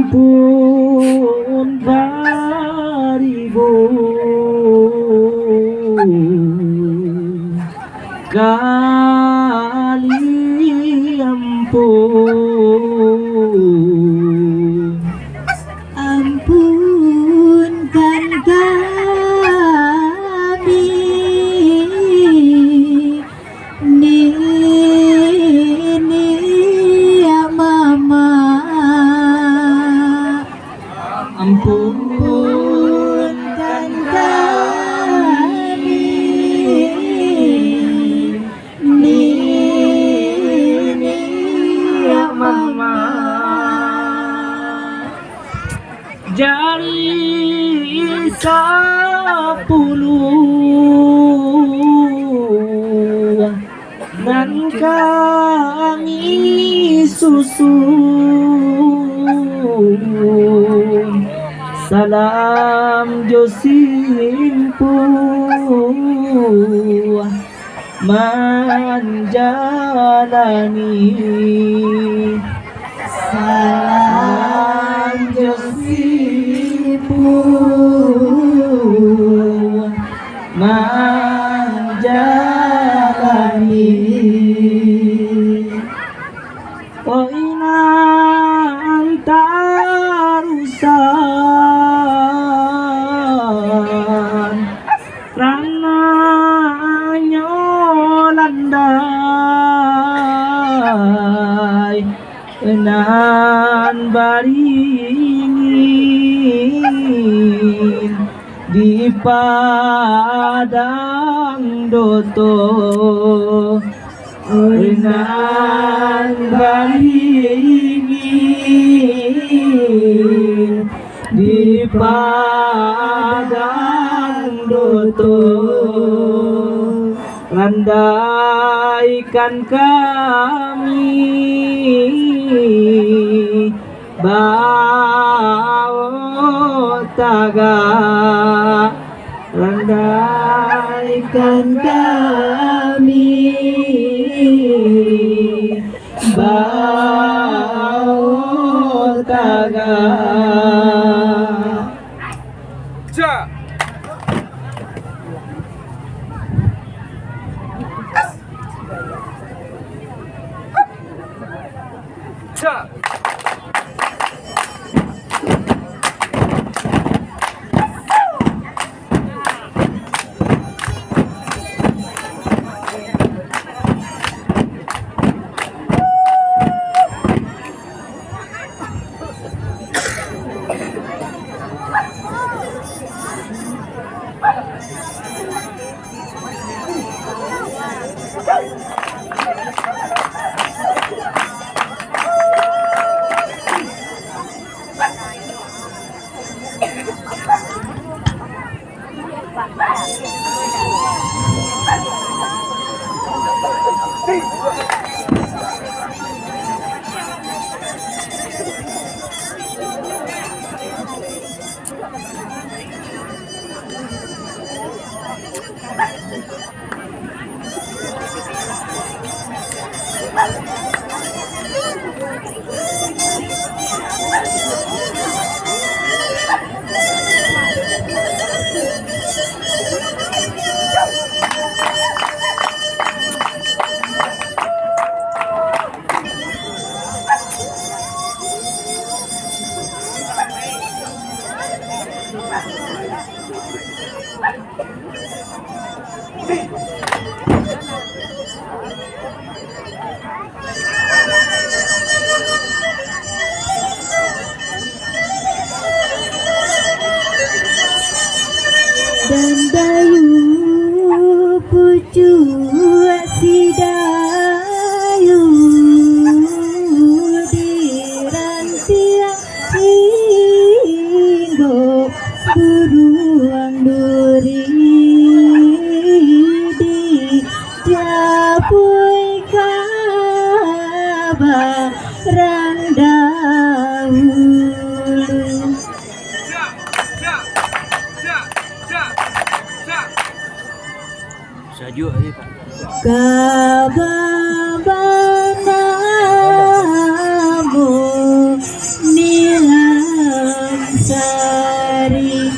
Ampun baribu kali ampun, ampunkan kami ini ya mama, ampunkan kami ini ya mama. Jari 10 dan kami susu salam josimpu manjalani salam josimpu manjalani oina antarusan rana nyolandai enan baringin di padang doto enan baringin di padang doto randaikan kami bawa taga randaikan kami bawa taga Ja. Ja. Dandayu pucu sidayu dirantiang Indo buruang duri di japui kabarang dahulu. Ja. Ja. Ja. Ja. Sajuk aja Pak. Kababanamu nilam sari.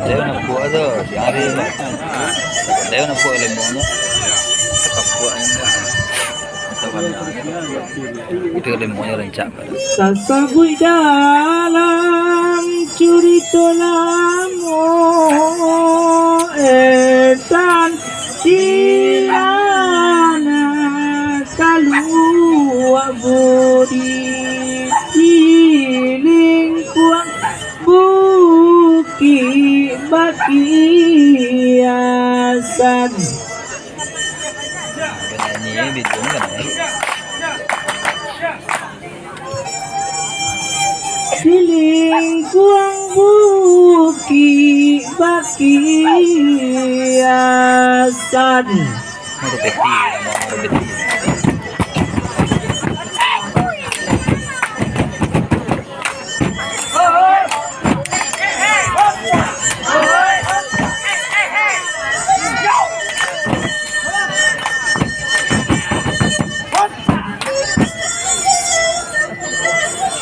Leo nak buat tu, hari ni. Leo nak buat lemon tu. Tak buat ni. Itu lemonnya rancak. Sasabui dalam cerita lama etan tiana kalua budi lingkuang bukit bakiasan. Penyanyi bingung kan? Lingkuang bukit bakiasan. Mau peti, mau peti.